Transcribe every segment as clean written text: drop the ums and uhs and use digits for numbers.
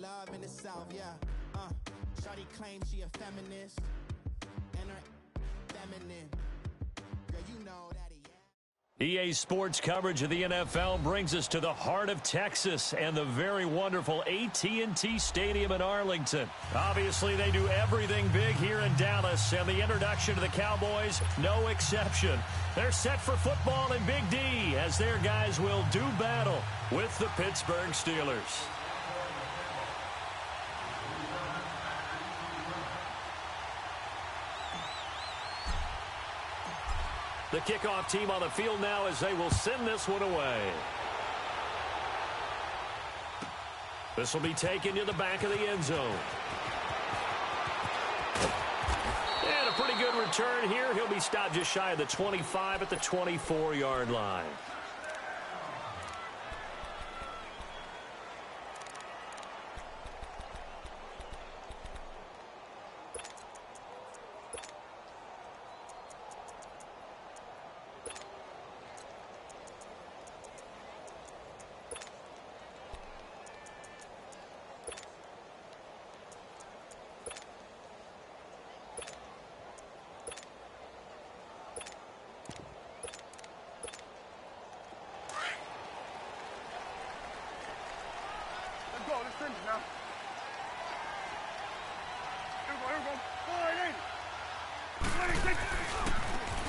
love in the South, yeah. Shawty claims she a feminist, and her feminine. Girl, you know that EA Sports coverage of the NFL brings us to the heart of Texas and the very wonderful AT&T Stadium in Arlington. Obviously, they do everything big here in Dallas, and the introduction to the Cowboys, no exception. They're set for football in Big D as their guys will do battle with the Pittsburgh Steelers. The kickoff team on the field now as they will send this one away. This will be taken to the back of the end zone. And a pretty good return here. He'll be stopped just shy of the 25 at the 24-yard line.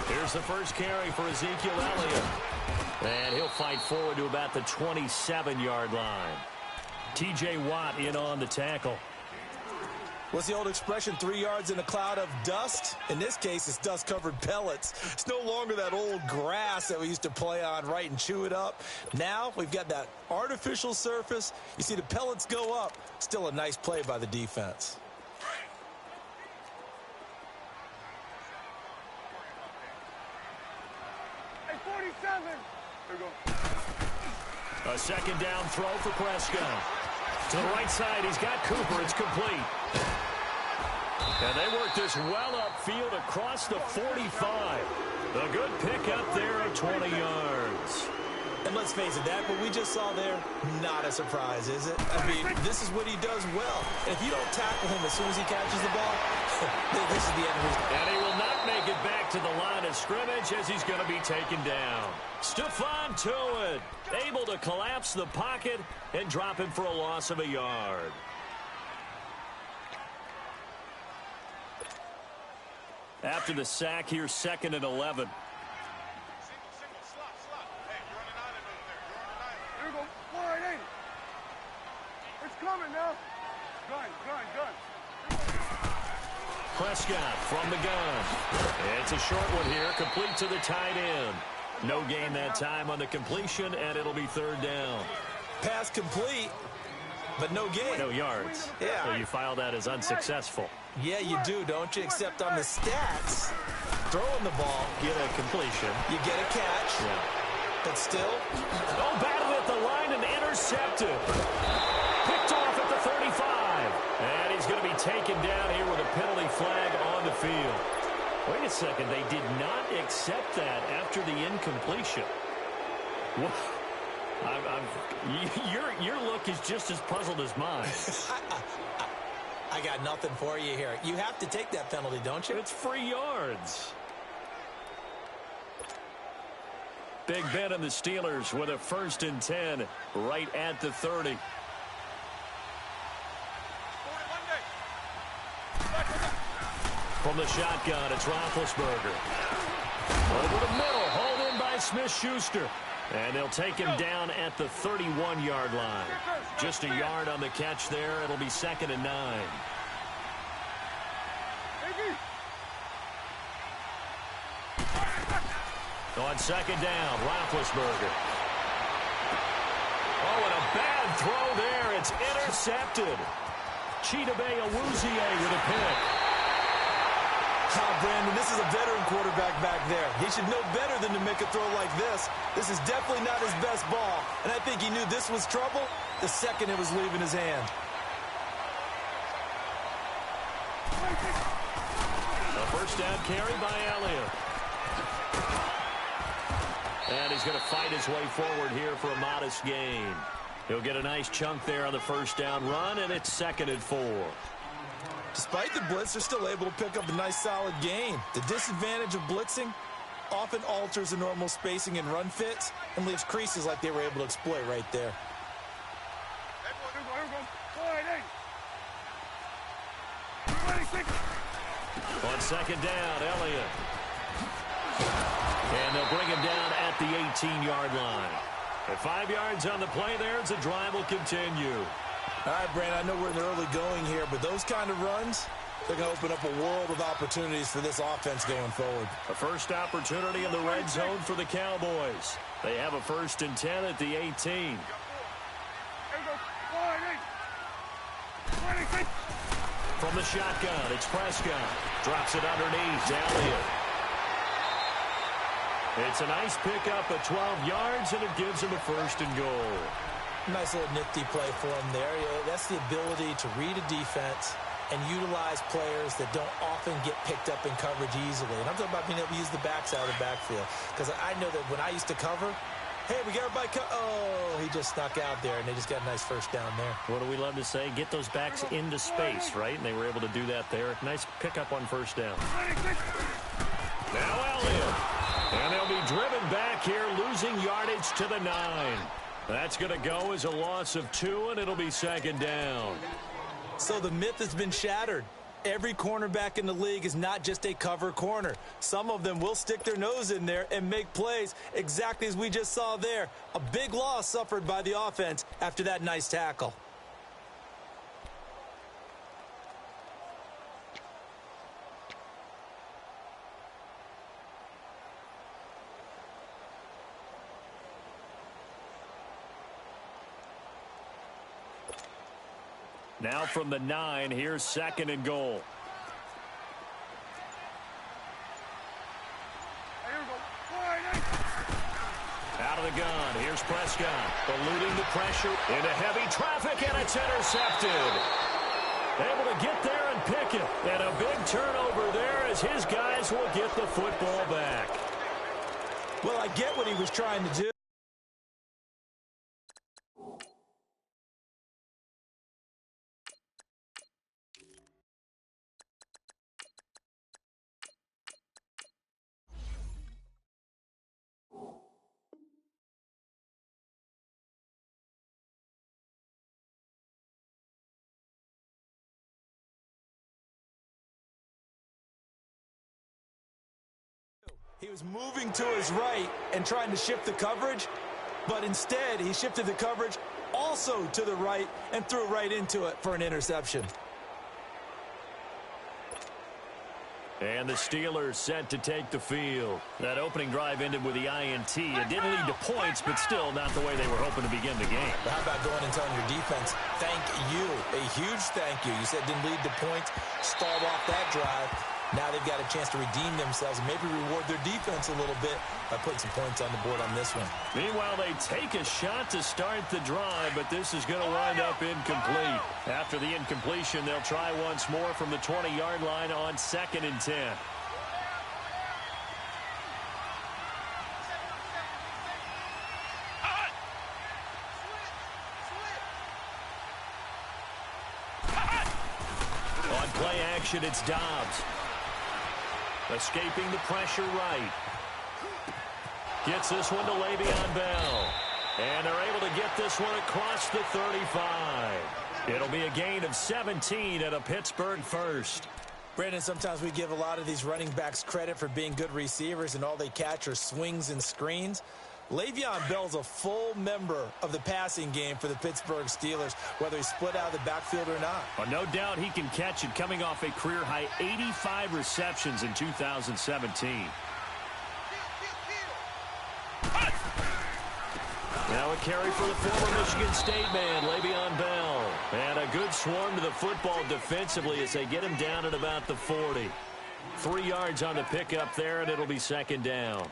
Here's the first carry for Ezekiel Elliott. And he'll fight forward to about the 27-yard line. T.J. Watt in on the tackle. What's the old expression, 3 yards in a cloud of dust? In this case, it's dust-covered pellets. It's no longer that old grass that we used to play on, right, and chew it up. Now we've got that artificial surface. You see the pellets go up. Still a nice play by the defense. A second down throw for Prescott. To the right side, he's got Cooper. It's complete. And they work this well upfield across the 45. A good pickup there of 20 yards. And let's face it, that what we just saw there, not a surprise, is it? I mean, this is what he does well. And if you don't tackle him as soon as he catches the ball, this is the end of his... And he will not make it back to the line of scrimmage as he's going to be taken down. Stephon Tuitt able to collapse the pocket and drop him for a loss of a yard. After the sack, here's 2nd and 11. Prescott from the gun. It's a short one here, complete to the tight end. No gain that time on the completion, and it'll be 3rd down. Pass complete, but no gain. No yards. Yeah. So you file that as unsuccessful. Yeah, you do, don't you? Except on the stats, throwing the ball. Get a completion. You get a catch. Yeah. But still. Oh, battled at the line and intercepted. Picked off at the 35. And he's going to be taken down here with a penalty flag on the field. Wait a second. They did not accept that after the incompletion. What? Your look is just as puzzled as mine. I got nothing for you here. You have to take that penalty, don't you? It's free yards. Big Ben and the Steelers with a 1st and 10 right at the 30. From the shotgun, it's Roethlisberger. Over the middle, hauled in by Smith-Schuster. And they'll take him down at the 31-yard line. Just a yard on the catch there. It'll be 2nd and 9. On 2nd down, Roethlisberger. Oh, and a bad throw there. It's intercepted. Chidobe Awuzie with a pick. Brandon, this is a veteran quarterback back there. He should know better than to make a throw like this. This is definitely not his best ball. And I think he knew this was trouble the second it was leaving his hand. A 1st down carry by Elliott. And he's going to fight his way forward here for a modest gain. He'll get a nice chunk there on the first down run, and it's 2nd and 4. Despite the blitz, they're still able to pick up a nice solid gain. The disadvantage of blitzing often alters the normal spacing and run fits and leaves creases like they were able to exploit right there. On 2nd down, Elliott. And they'll bring him down at the 18-yard line. At 5 yards on the play there, the drive will continue. All right, Brandon, I know we're in the early going here, but those kind of runs, they're going to open up a world of opportunities for this offense going forward. A first opportunity in the red zone for the Cowboys. They have a 1st and 10 at the 18. From the shotgun, it's Prescott. Drops it underneath, Elliott. It's a nice pickup at 12 yards, and it gives him a 1st and goal. Nice little nifty play for him there. That's the ability to read a defense and utilize players that don't often get picked up in coverage easily. And I'm talking about being able to use the backs out of the backfield. Because I know that when I used to cover, hey, we got everybody oh, he just snuck out there, and they just got a nice 1st down there. What do we love to say? Get those backs into space, right? And they were able to do that there. Nice pickup on 1st down. Now Elliott. And they'll be driven back here, losing yardage to the 9. That's going to go as a loss of 2, and it'll be 2nd down. So the myth has been shattered. Every cornerback in the league is not just a cover corner. Some of them will stick their nose in there and make plays exactly as we just saw there. A big loss suffered by the offense after that nice tackle. Now from the 9, here's 2nd and goal. Out of the gun, here's Prescott. Eluding the pressure into heavy traffic, and it's intercepted. Able to get there and pick it. And a big turnover there as his guys will get the football back. Well, I get what he was trying to do. He was moving to his right and trying to shift the coverage, but instead he shifted the coverage also to the right and threw right into it for an interception. And the Steelers set to take the field. That opening drive ended with the INT. It didn't lead to points, but still not the way they were hoping to begin the game. But how about going and telling your defense, thank you, a huge thank you. You said it didn't lead to points, stalled off that drive. Now they've got a chance to redeem themselves and maybe reward their defense a little bit by putting some points on the board on this one. Meanwhile, they take a shot to start the drive, but this is going to wind up incomplete. After the incompletion, they'll try once more from the 20-yard line on 2nd and 10. On play action, it's Dobbs. Escaping the pressure right. Gets this one to Le'Veon Bell. And they're able to get this one across the 35. It'll be a gain of 17 at a Pittsburgh 1st. Brandon, sometimes we give a lot of these running backs credit for being good receivers and all they catch are swings and screens. Le'Veon Bell's a full member of the passing game for the Pittsburgh Steelers, whether he's split out of the backfield or not. Well, no doubt he can catch it, coming off a career-high 85 receptions in 2017. Now a carry for the former Michigan State man, Le'Veon Bell. And a good swarm to the football defensively as they get him down at about the 40. 3 yards on the pickup there, and it'll be 2nd down.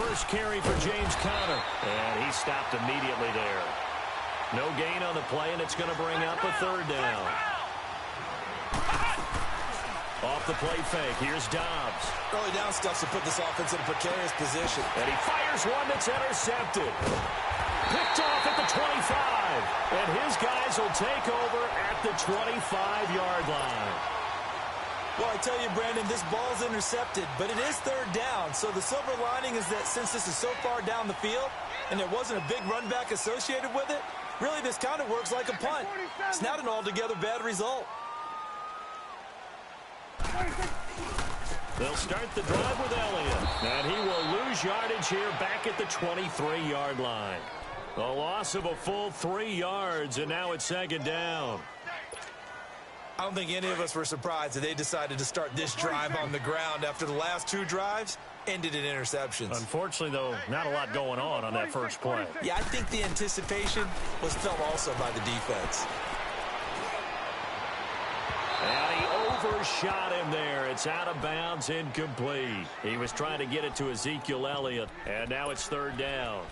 first carry for James Conner. And he stopped immediately there. No gain on the play, and it's going to bring up a third down. Off the play fake, here's Dobbs. Early down stuff to put this offense in a precarious position. And he fires one that's intercepted. Picked off at the 25. And his guys will take over at the 25-yard line. Well, I tell you, Brandon, this ball's intercepted, but it is third down. So the silver lining is that since this is so far down the field and there wasn't a big run back associated with it, really this kind of works like a punt. It's not an altogether bad result. They'll start the drive with Elliott. And he will lose yardage here back at the 23-yard line. A loss of a full 3 yards, and now it's second down. I don't think any of us were surprised that they decided to start this drive on the ground after the last 2 drives ended in interceptions. Unfortunately, though, not a lot going on that first play. Yeah, I think the anticipation was felt also by the defense. And he overshot him there. It's out of bounds, incomplete. He was trying to get it to Ezekiel Elliott, and now it's third down.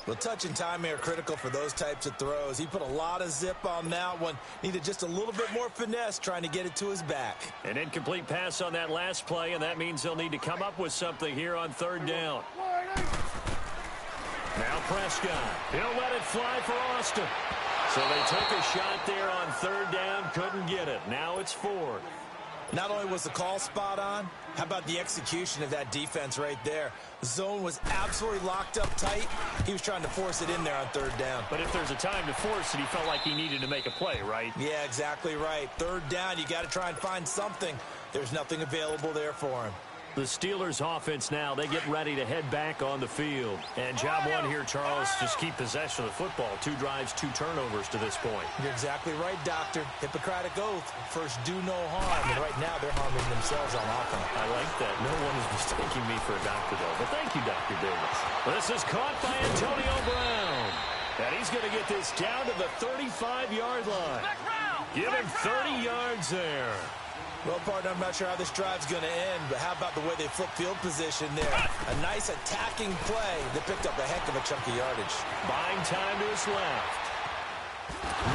Well, touch and timing are critical for those types of throws. He put a lot of zip on that one. Needed just a little bit more finesse trying to get it to his back. An incomplete pass on that last play, and that means they'll need to come up with something here on third down. Now Prescott. He'll let it fly for Austin. So they took a shot there on third down, couldn't get it. Now it's fourth. Not only was the call spot on, how about the execution of that defense right there? The zone was absolutely locked up tight. He was trying to force it in there on third down. But if there's a time to force it, he felt like he needed to make a play, right? Yeah, exactly right. Third down, you got to try and find something. There's nothing available there for him. The Steelers offense now, they get ready to head back on the field. And job one here, Charles, just keep possession of the football. 2 drives, 2 turnovers to this point. You're exactly right, Doctor. Hippocratic oath. First, do no harm. And right now, they're harming themselves on offense. I like that. No one is mistaking me for a doctor, though. But thank you, Dr. Davis. This is caught by Antonio Brown. And he's going to get this down to the 35-yard line. Give him 30 yards there. Well, partner, I'm not sure how this drive's going to end, but how about the way they flip field position there? A nice attacking play that picked up a heck of a chunk of yardage. Buying time to his left.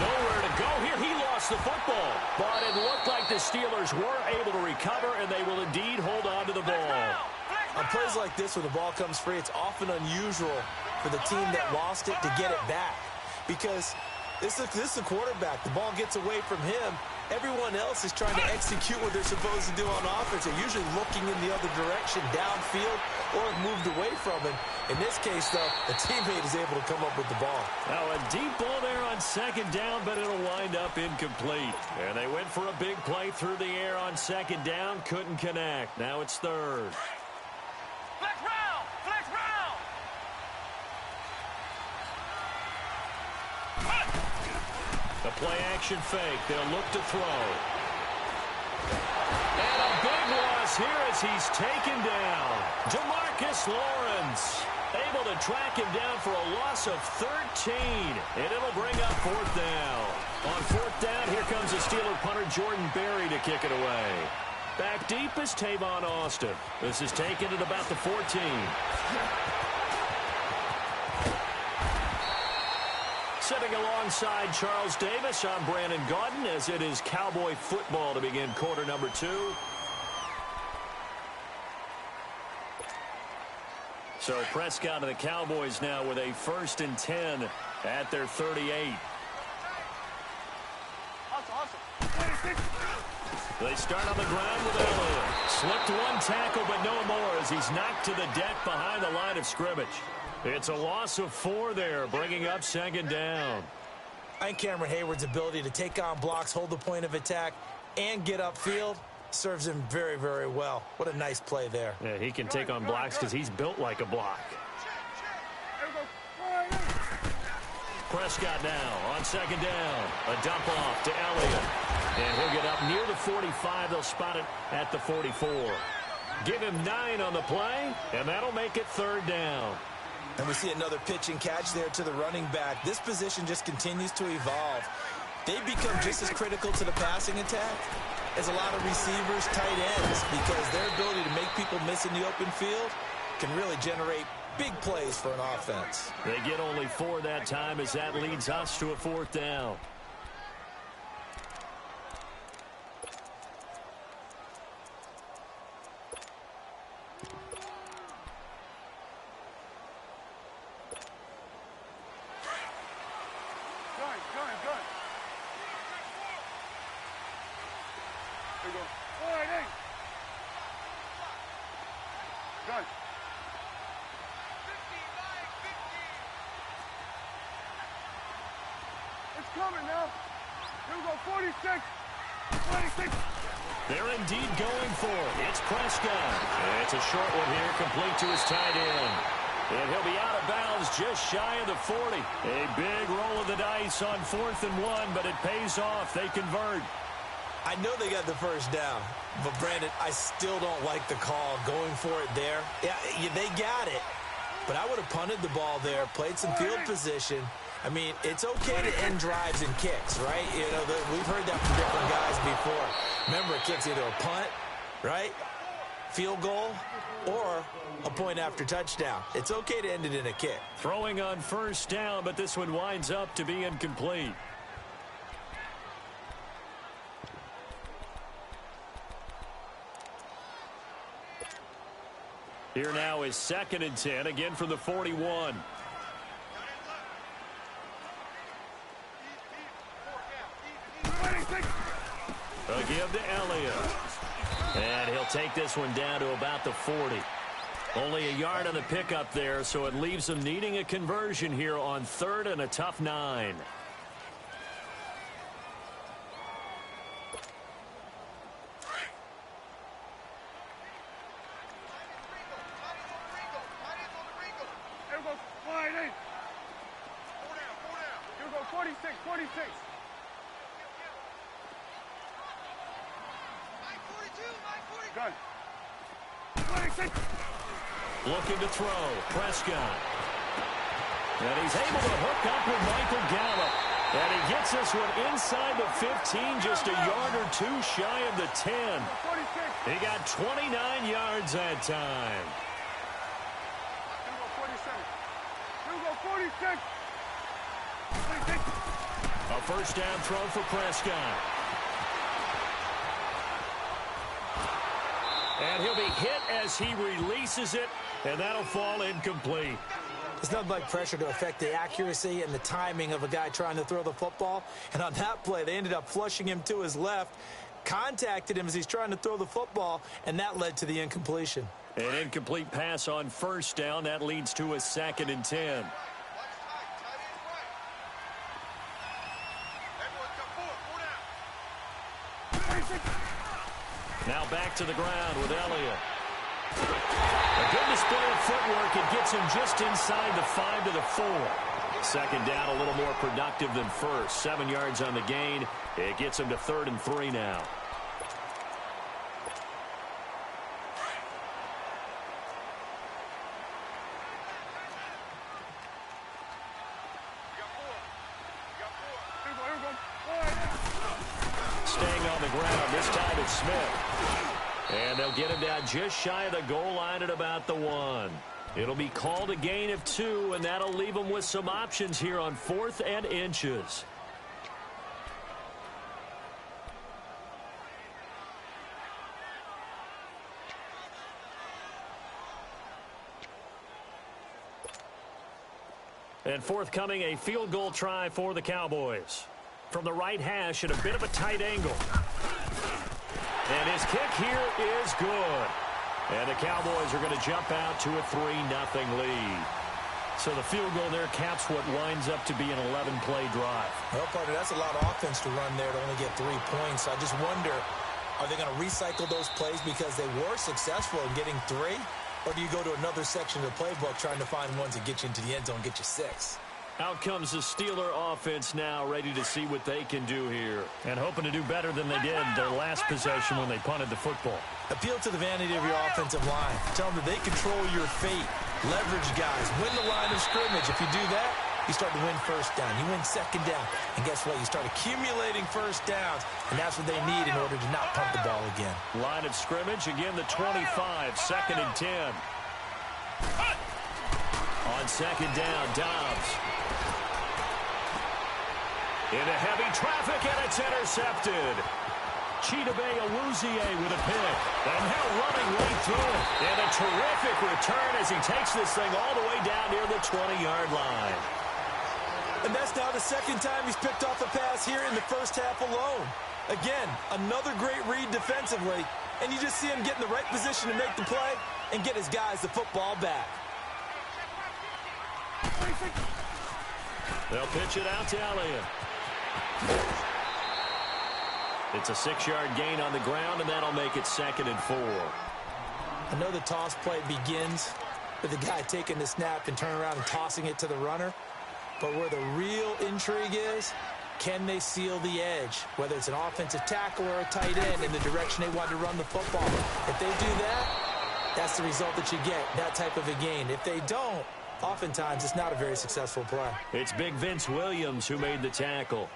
Nowhere to go here. He lost the football. But it looked like the Steelers were able to recover, and they will indeed hold on to the ball. On plays like this, when the ball comes free, it's often unusual for the team that lost it to get it back. Because this is the quarterback. The ball gets away from him. Everyone else is trying to execute what they're supposed to do on offense. They're usually looking in the other direction, downfield, or have moved away from him. In this case, though, the teammate is able to come up with the ball. Now, a deep ball there on second down, but it'll wind up incomplete. And they went for a big play through the air on second down, couldn't connect. Now it's third. Flex round! Flex round! The play-action fake. They'll look to throw. And a big loss here as he's taken down. DeMarcus Lawrence able to track him down for a loss of 13. And it'll bring up fourth down. On fourth down, here comes the Steeler punter Jordan Berry to kick it away. Back deep is Tavon Austin. This is taken at about the 14. Sitting alongside Charles Davis, I'm Brandon Gaudin as it is Cowboy football to begin quarter number 2. So Prescott and the Cowboys now with a 1st and 10 at their 38. They start on the ground with Elliott. Slipped one tackle, but no more as he's knocked to the deck behind the line of scrimmage. It's a loss of 4 there, bringing up second down. I think Cameron Hayward's ability to take on blocks, hold the point of attack, and get upfield serves him very, very well. What a nice play there. Yeah, he can take on blocks because he's built like a block. Prescott now on second down. A dump off to Elliott. And he'll get up near the 45. They'll spot it at the 44. Give him 9 on the play, and that'll make it third down. And we see another pitch and catch there to the running back. This position just continues to evolve. They become just as critical to the passing attack as a lot of receivers, tight ends, because their ability to make people miss in the open field can really generate Big plays for an offense. They get only 4 that time as that leads us to a 4th down. Coming now. Here we go, 46. 26. They're indeed going for it. It's Prescott. It's a short one here, complete to his tight end. And he'll be out of bounds just shy of the 40. A big roll of the dice on 4th and 1, but it pays off. They convert. I know they got the first down, but Brandon, I still don't like the call going for it there. Yeah, they got it, but I would have punted the ball there, played some field position. I mean, it's okay to end drives and kicks, right? You know, we've heard that from different guys before. Remember, a kick's either a punt, right, field goal, or a point after touchdown. It's okay to end it in a kick. Throwing on 1st down, but this one winds up to be incomplete. Here now is 2nd and 10, again from the 41. A give to Elliott. And he'll take this one down to about the 40. Only a yard on the pickup there, so it leaves them needing a conversion here on 3rd and a tough 9. Here we go, 46, 46. Gun. 26. Looking to throw. Prescott. And he's able to hook up with Michael Gallup. And he gets this one inside the 15, just a yard or 2 shy of the 10. 46. He got 29 yards that time. Here we go, 47. Here we go, 46. 26. A first down throw for Prescott. And he'll be hit as he releases it, and that'll fall incomplete. It's nothing like pressure to affect the accuracy and the timing of a guy trying to throw the football. And on that play, they ended up flushing him to his left, contacted him as he's trying to throw the football, and that led to the incompletion. An incomplete pass on 1st down. That leads to a 2nd and 10. Now back to the ground with Elliott. A good display of footwork. It gets him just inside the 5 to the 4. 2nd down, a little more productive than 1st. 7 yards on the gain. It gets him to 3rd and 3 now. Staying on the ground, this time it's Smith. And they'll get him down just shy of the goal line at about the 1. It'll be called a gain of 2, and that'll leave them with some options here on 4th and inches. And forthcoming, a field goal try for the Cowboys. From the right hash at a bit of a tight angle. And his kick here is good. And the Cowboys are going to jump out to a 3-0 lead. So the field goal there caps what winds up to be an 11-play drive. Well, partner, that's a lot of offense to run there to only get 3 points. I just wonder, are they going to recycle those plays because they were successful in getting 3? Or do you go to another section of the playbook trying to find ones that get you into the end zone and get you 6? Out comes the Steeler offense now, ready to see what they can do here. And hoping to do better than they did their last possession when they punted the football. Appeal to the vanity of your offensive line. Tell them that they control your fate. Leverage guys. Win the line of scrimmage. If you do that, you start to win 1st down. You win 2nd down. And guess what? You start accumulating 1st downs. And that's what they need in order to not punt the ball again. Line of scrimmage, again the 25, 2nd and 10. on second down. Dobbs. Into heavy traffic, and it's intercepted. Chidobe Awuzie with a pick. And now running right through it. And a terrific return as he takes this thing all the way down near the 20-yard line. And that's now the second time he's picked off a pass here in the first half alone. Again, another great read defensively. And you just see him get in the right position to make the play and get his guys the football back. They'll pitch it out to Elliott. It's a 6-yard gain on the ground, and that'll make it 2nd and 4. I know the toss play begins with the guy taking the snap and turning around and tossing it to the runner. But where the real intrigue is, can they seal the edge? Whether it's an offensive tackle or a tight end in the direction they want to run the football. If they do that, that's the result that you get, that type of a gain. If they don't, oftentimes it's not a very successful play. It's Big Vince Williams who made the tackle.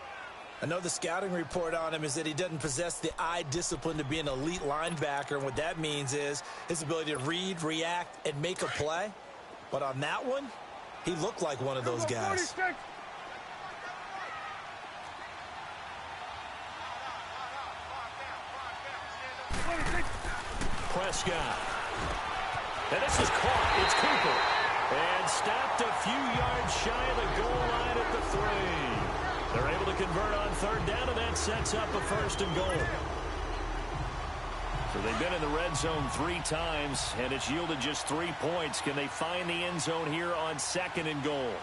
I know the scouting report on him is that he doesn't possess the eye discipline to be an elite linebacker, and what that means is his ability to read, react, and make a play. But on that one, he looked like one of those guys. Prescott. And this is caught. It's Cooper. And stopped a few yards shy of the goal line at the 3. They're able to convert on 3rd down, and that sets up a 1st and goal. So they've been in the red zone 3 times, and it's yielded just 3 points. Can they find the end zone here on 2nd and goal?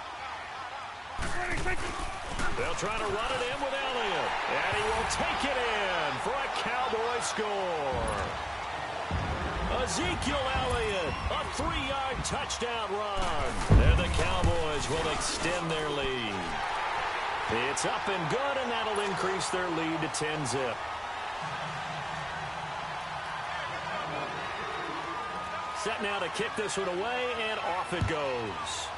They'll try to run it in with Elliott. And he will take it in for a Cowboy score. Ezekiel Elliott, a 3-yard touchdown run. And the Cowboys will extend their lead. It's up and good, and that'll increase their lead to 10-zip. Set now to kick this one away, and off it goes.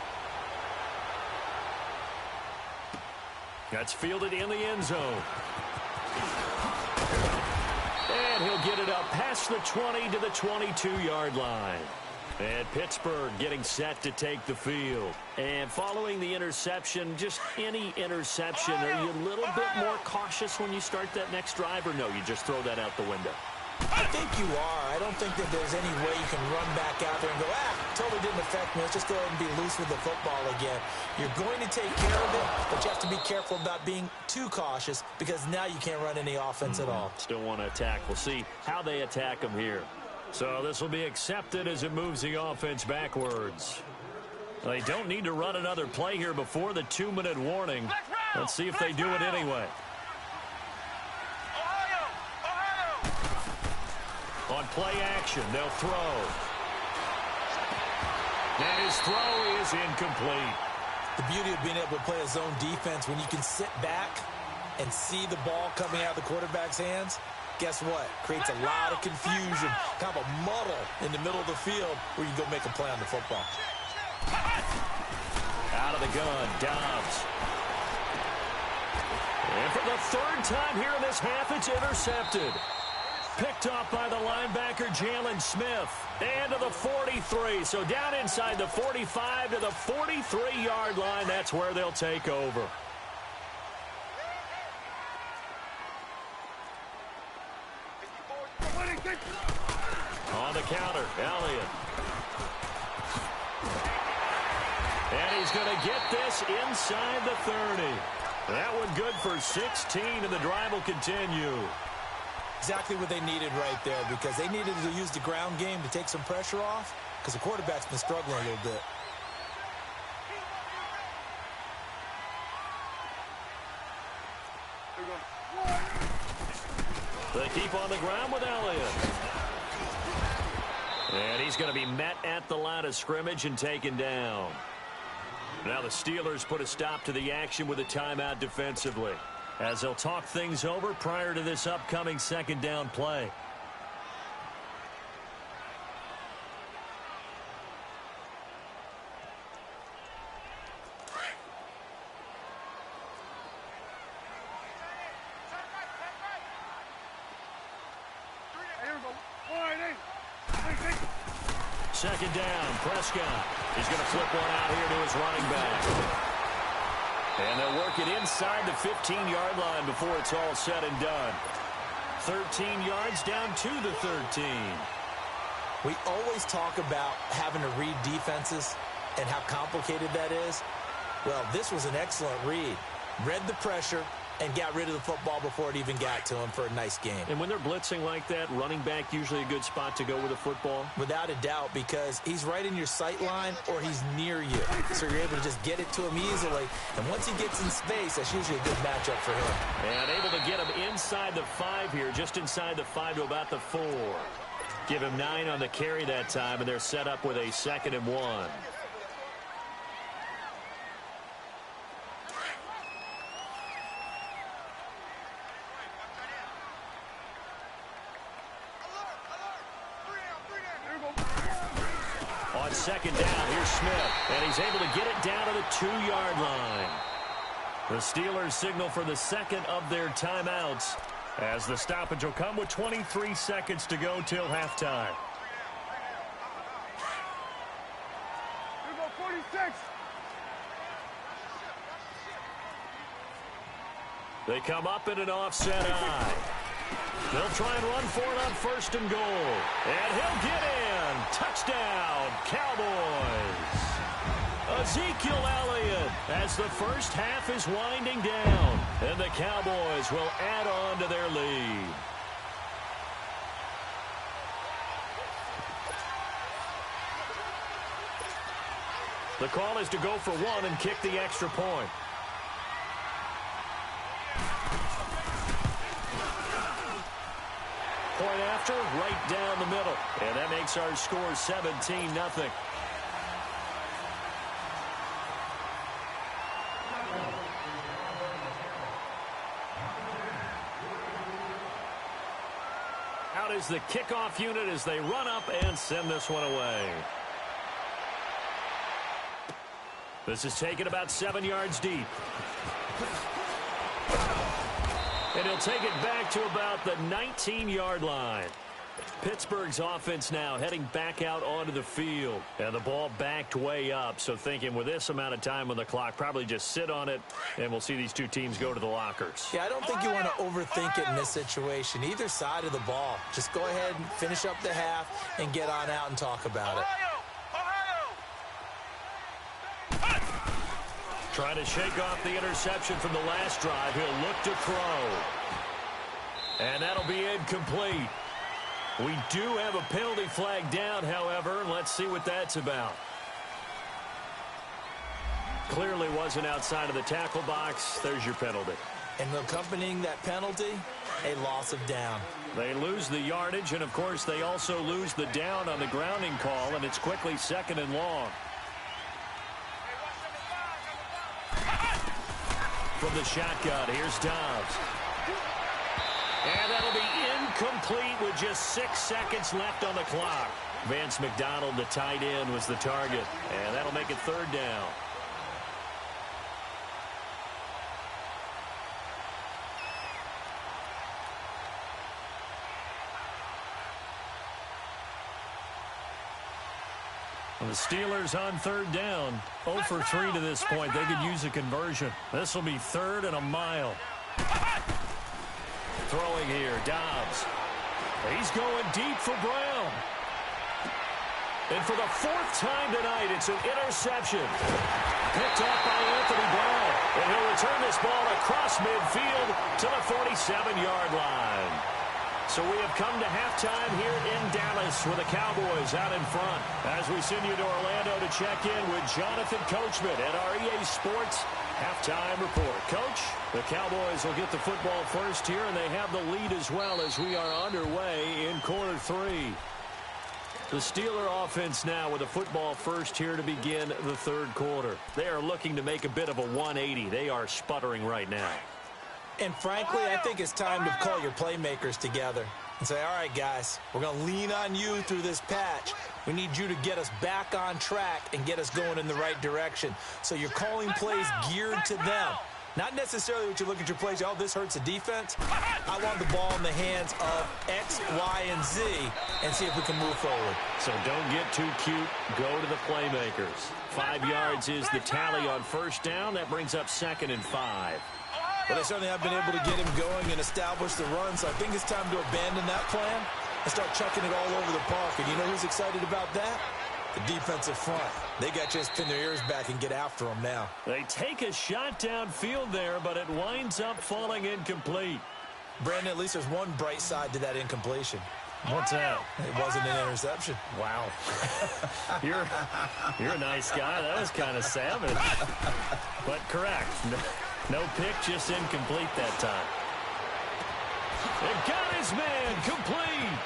That's fielded in the end zone. And he'll get it up past the 20 to the 22-yard line. And Pittsburgh getting set to take the field. And following the interception, just any interception, are you a little bit more cautious when you start that next drive, or no, you just throw that out the window? I think you are. I don't think that there's any way you can run back out there and go, totally didn't affect me. Let's just go ahead and be loose with the football again. You're going to take care of it, but you have to be careful about being too cautious because now you can't run any offense at all. Still want to attack. We'll see how they attack them here. So this will be accepted as it moves the offense backwards. They don't need to run another play here before the 2-minute warning. Let's see if they do it anyway. On play action, they'll throw. And his throw is incomplete. The beauty of being able to play a zone defense when you can sit back and see the ball coming out of the quarterback's hands, guess what? Creates a lot of confusion, kind of a muddle in the middle of the field where you go make a play on the football. Out of the gun, Dobbs. And for the 3rd time here in this half, it's intercepted. Picked off by the linebacker, Jalen Smith. And to the 43. So down inside the 45 to the 43-yard line. That's where they'll take over. On the counter, Elliott. And he's going to get this inside the 30. That one good for 16, and the drive will continue. Exactly what they needed right there, because they needed to use the ground game to take some pressure off, because the quarterback's been struggling a little bit. They keep on the ground with Elliott. And he's going to be met at the line of scrimmage and taken down. Now the Steelers put a stop to the action with a timeout defensively, as they'll talk things over prior to this upcoming 2nd down play. Second down, Prescott. He's going to flip one out here to his running back. And they'll work it inside the 15-yard line before it's all said and done. 13 yards down to the 13. We always talk about having to read defenses and how complicated that is. Well, this was an excellent read. Read the pressure and got rid of the football before it even got to him for a nice game. And when they're blitzing like that, running back usually a good spot to go with the football? Without a doubt, because he's right in your sight line or he's near you. So you're able to just get it to him easily. And once he gets in space, that's usually a good matchup for him. And able to get him inside the 5 here, just inside the 5 to about the 4. Give him 9 on the carry that time, and they're set up with a 2nd and 1. On second down, here's Smith, and he's able to get it down to the 2-yard line. The Steelers signal for the second of their timeouts as the stoppage will come with 23 seconds to go till halftime. Here go 46. They come up in an offset eye. They'll try and run for it on 1st and goal. And he'll get in. Touchdown, Cowboys. Ezekiel Elliott as the first half is winding down. And the Cowboys will add on to their lead. The call is to go for 1 and kick the extra point. Point after, right down the middle. And that makes our score 17-0. Out is the kickoff unit as they run up and send this one away. This is taken about 7 yards deep. And he'll take it back to about the 19-yard line. Pittsburgh's offense now heading back out onto the field. And the ball backed way up. So thinking with this amount of time on the clock, probably just sit on it, and we'll see these two teams go to the lockers. Yeah, I don't think you want to overthink it in this situation. Either side of the ball. Just go ahead and finish up the half and get on out and talk about it. Trying to shake off the interception from the last drive. He'll look to throw. And that'll be incomplete. We do have a penalty flag down, however. Let's see what that's about. Clearly wasn't outside of the tackle box. There's your penalty. And accompanying that penalty, a loss of down. They lose the yardage, and, of course, they also lose the down on the grounding call, and it's quickly 2nd and long. From the shotgun, here's Dobbs. And that'll be incomplete with just 6 seconds left on the clock. Vance McDonald, the tight end, was the target. And that'll make it 3rd down. The Steelers on 3rd down. 0 for 3 to this point. They could use a conversion. This will be 3rd and a mile. Throwing here, Dobbs. He's going deep for Brown. And for the 4th time tonight, it's an interception. Picked up by Anthony Brown. And he'll return this ball across midfield to the 47-yard line. So we have come to halftime here in Dallas with the Cowboys out in front. As we send you to Orlando to check in with Jonathan Coachman at our EA Sports halftime report. Coach, the Cowboys will get the football first here, and they have the lead as well as we are underway in quarter 3. The Steeler offense now with the football first here to begin the 3rd quarter. They are looking to make a bit of a 180. They are sputtering right now. And frankly, I think it's time to call your playmakers together and say, all right, guys, we're going to lean on you through this patch. We need you to get us back on track and get us going in the right direction. So you're calling plays geared to them. Not necessarily what you look at your plays, oh, this hurts the defense. I want the ball in the hands of X, Y, and Z and see if we can move forward. So don't get too cute. Go to the playmakers. 5 yards is the tally on first down. That brings up 2nd and 5. Well, they certainly have been able to get him going and establish the run, so I think it's time to abandon that plan and start chucking it all over the park. And you know who's excited about that? The defensive front. They got a chance to pin their ears back and get after them now. They take a shot downfield there, but it winds up falling incomplete. Brandon, at least there's one bright side to that incompletion. What's that? It wasn't an interception. Wow. You're a nice guy. That was kind of savage. But correct. No pick, just incomplete that time. It got his man complete.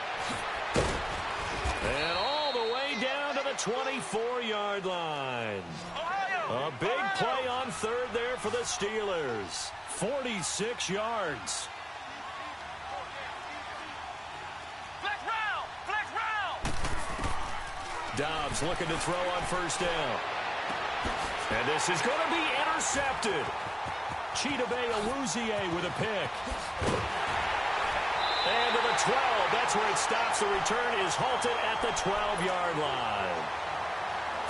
And all the way down to the 24-yard line. A big play on third there for the Steelers. 46 yards. Dobbs looking to throw on first down. And this is going to be intercepted. Chidobe Awuzie with a pick. And to the 12. That's where it stops. The return is halted at the 12-yard line.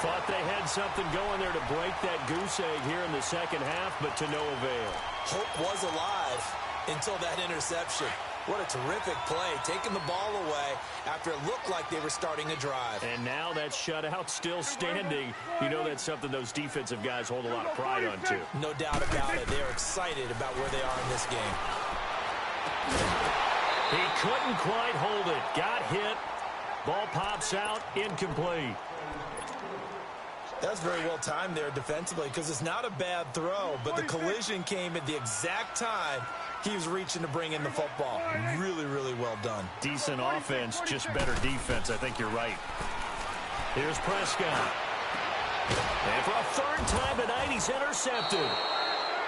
Thought they had something going there to break that goose egg here in the second half, but to no avail. Hope was alive until that interception. What a terrific play, taking the ball away after it looked like they were starting a drive. And now that shutout still standing. You know that's something those defensive guys hold a lot of pride on, too. No doubt about it. They are excited about where they are in this game. He couldn't quite hold it. Got hit. Ball pops out. Incomplete. That's very well timed there defensively because it's not a bad throw, but the collision came at the exact time he was reaching to bring in the football. Really, really well done. Decent offense, just better defense. I think you're right. Here's Prescott. And for a third time tonight, he's intercepted.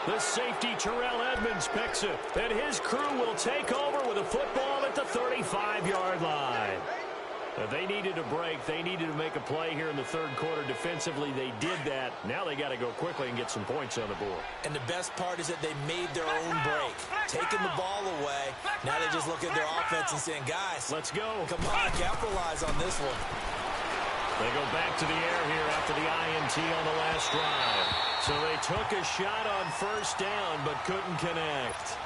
The safety, Terrell Edmonds, picks it. And his crew will take over with a football at the 35-yard line. They needed a break. They needed to make a play here in the third quarter. Defensively, they did that. Now they got to go quickly and get some points on the board. And the best part is that they made their own break. Taking the ball away. Now they just look at their offense and saying, guys, let's go. Come on, capitalize on this one. They go back to the air here after the INT on the last drive. So they took a shot on first down but couldn't connect.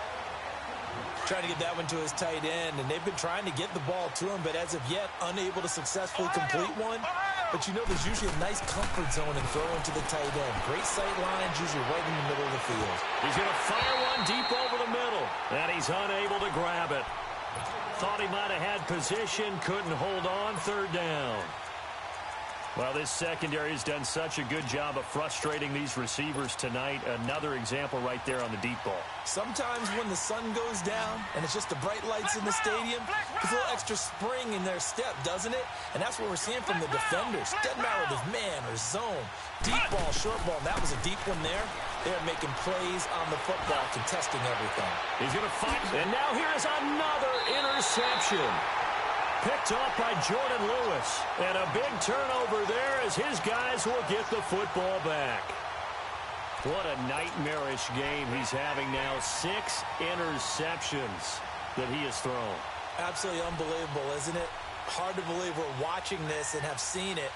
Trying to get that one to his tight end, and they've been trying to get the ball to him, but as of yet, unable to successfully complete one. But you know there's usually a nice comfort zone in throwing to the tight end. Great sight lines, usually right in the middle of the field. He's going to fire one deep over the middle, and he's unable to grab it. Thought he might have had position, couldn't hold on, third down. Well, this secondary has done such a good job of frustrating these receivers tonight. Another example right there on the deep ball. Sometimes when the sun goes down and it's just the bright lights in the stadium, there's a little extra spring in their step, doesn't it? And that's what we're seeing from the defenders. Doesn't matter if it's man or zone. Deep ball, short ball. That was a deep one there. They're making plays on the football, contesting everything. He's going to fight. And now here is another interception. Picked off by Jordan Lewis. And a big turnover there as his guys will get the football back. What a nightmarish game he's having now. 6 interceptions that he has thrown. Absolutely unbelievable, isn't it? Hard to believe we're watching this and have seen it.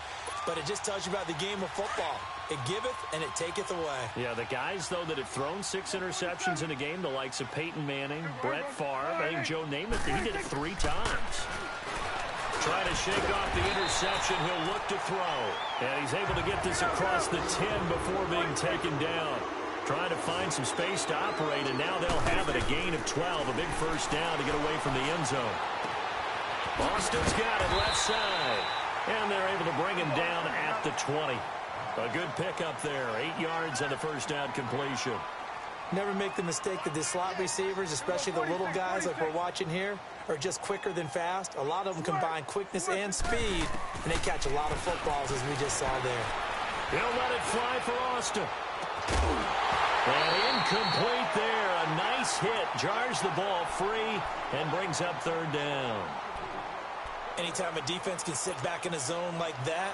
But it just tells you about the game of football. It giveth and it taketh away. Yeah, the guys, though, that have thrown 6 interceptions in a game, the likes of Peyton Manning, Brett Favre, I think Joe Namath, he did it 3 times. Trying to shake off the interception. He'll look to throw. And he's able to get this across the 10 before being taken down. Trying to find some space to operate, and now they'll have it. A gain of 12, a big first down to get away from the end zone. Austin's got it left side. And they're able to bring him down at the 20. A good pickup there. 8 yards on the first down completion. Never make the mistake that the slot receivers, especially the little guys like we're watching here, are just quicker than fast. A lot of them combine quickness and speed, and they catch a lot of footballs, as we just saw there. He'll let it fly for Austin. And incomplete there. A nice hit. Jars the ball free and brings up third down. Anytime a defense can sit back in a zone like that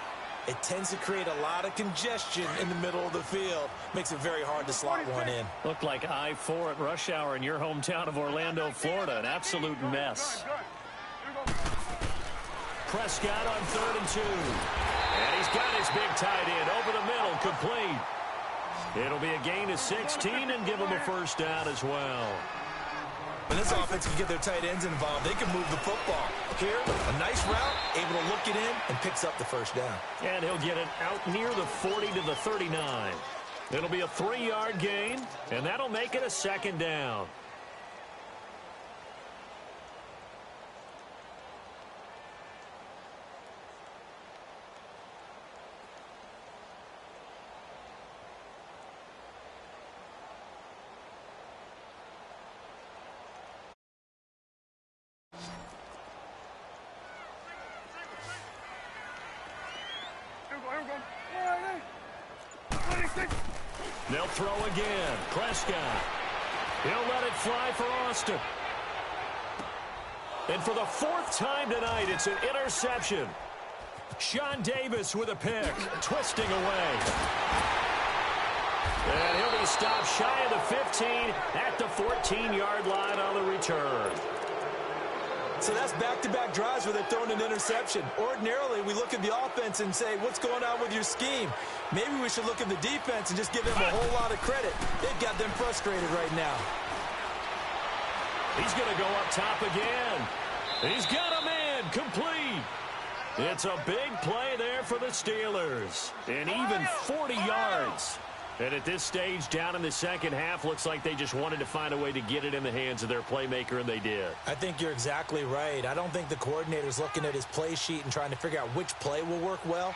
it tends to create a lot of congestion in the middle of the field. Makes it very hard to slot one in. Looked like I-4 at rush hour in your hometown of Orlando, Florida. An absolute mess. Prescott on 3rd and 2. And he's got his big tight end over the middle, complete. It'll be a gain of 16 and give him a first down as well. When this offense can get their tight ends involved, they can move the football. Here, a nice route, able to look it in, and picks up the first down. And he'll get it out near the 40 to the 39. It'll be a 3-yard gain, and that'll make it a second down. They'll throw again. Prescott. He'll let it fly for Austin. And for the 4th time tonight, it's an interception. Sean Davis with a pick, twisting away. And he'll be stopped shy of the 15 at the 14-yard line on the return. So that's back-to-back drives where they're throwing an interception. Ordinarily, we look at the offense and say, what's going on with your scheme? Maybe we should look at the defense and just give them a whole lot of credit. They've got them frustrated right now. He's going to go up top again. He's got a man complete. It's a big play there for the Steelers. And even 40 yards. And at this stage, down in the second half, looks like they just wanted to find a way to get it in the hands of their playmaker, and they did. I think you're exactly right. I don't think the coordinator's looking at his play sheet and trying to figure out which play will work well.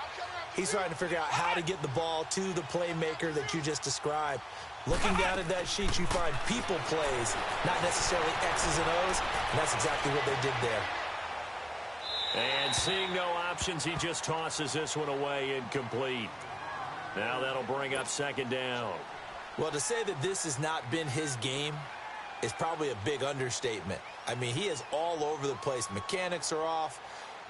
He's trying to figure out how to get the ball to the playmaker that you just described. Looking down at that sheet, you find people plays, not necessarily X's and O's, and that's exactly what they did there. And seeing no options, he just tosses this one away, incomplete. Now that'll bring up second down. Well, to say that this has not been his game is probably a big understatement. I mean, he is all over the place. Mechanics are off,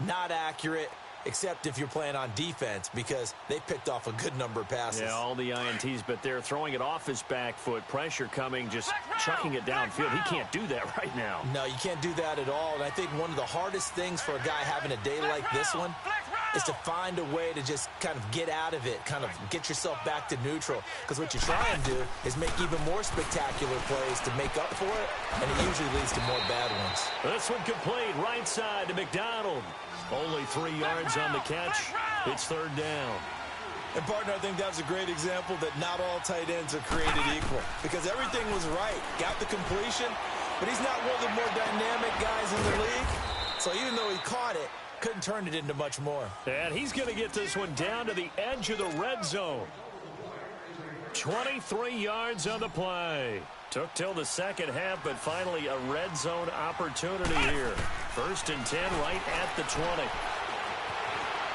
not accurate, except if you're playing on defense, because they picked off a good number of passes. Yeah, all the INTs, but they're throwing it off his back foot. Pressure coming, just chucking it downfield. He can't do that right now. No, you can't do that at all. And I think one of the hardest things for a guy having a day like this one is to find a way to just kind of get out of it, kind of get yourself back to neutral. Because what you try and do is make even more spectacular plays to make up for it, and it usually leads to more bad ones. This one complete, right side to McDonald. Only 3 yards on the catch. It's third down. And, partner, I think that was a great example that not all tight ends are created equal, because everything was right. Got the completion, but he's not one of the more dynamic guys in the league. So even though he caught it, couldn't turn it into much more. And he's going to get this one down to the edge of the red zone. 23 yards on the play. Took till the second half, but finally a red zone opportunity here. 1st and 10 right at the 20.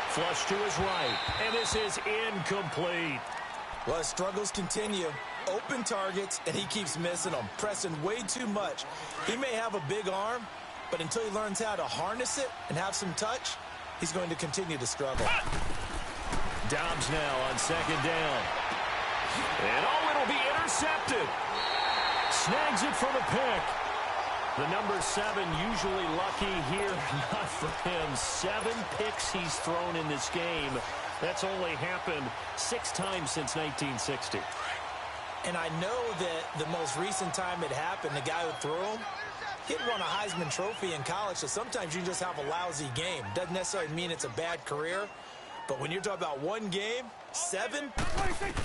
Flush to his right, and this is incomplete. Well, his struggles continue. Open targets, and he keeps missing them, pressing way too much. He may have a big arm, but until he learns how to harness it and have some touch, he's going to continue to struggle. Dobbs now on second down. And it'll be intercepted. Snags it for the pick. The number 7 usually lucky here. Not for him. 7 picks he's thrown in this game. That's only happened 6 times since 1960. And I know that the most recent time it happened, the guy who threw him, he'd won a Heisman Trophy in college, so sometimes you just have a lousy game. Doesn't necessarily mean it's a bad career, but when you're talking about one game, 7,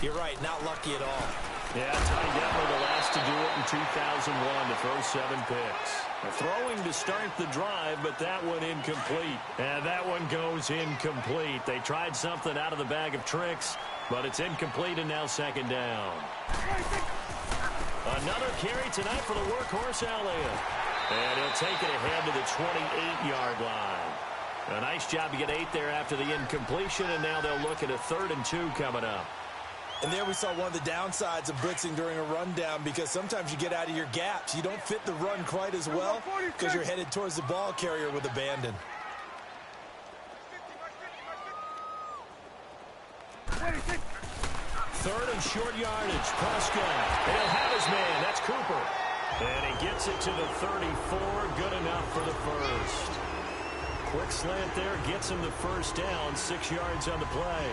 you're right, not lucky at all. Yeah, Ty Detmer, the last to do it in 2001 to throw 7 picks. Throwing to start the drive, but that one incomplete. And that one goes incomplete. They tried something out of the bag of tricks, but it's incomplete, and now second down. Another carry tonight for the workhorse Elliott. And he'll take it ahead to the 28-yard line. A nice job to get 8 there after the incompletion, and now they'll look at a 3rd and 2 coming up. And there we saw one of the downsides of blitzing during a rundown, because sometimes you get out of your gaps. You don't fit the run quite as well because you're headed towards the ball carrier with abandon. Third and short yardage. Prescott. And he'll have his man. That's Cooper. And he gets it to the 34. Good enough for the first. Quick slant there. Gets him the first down. 6 yards on the play.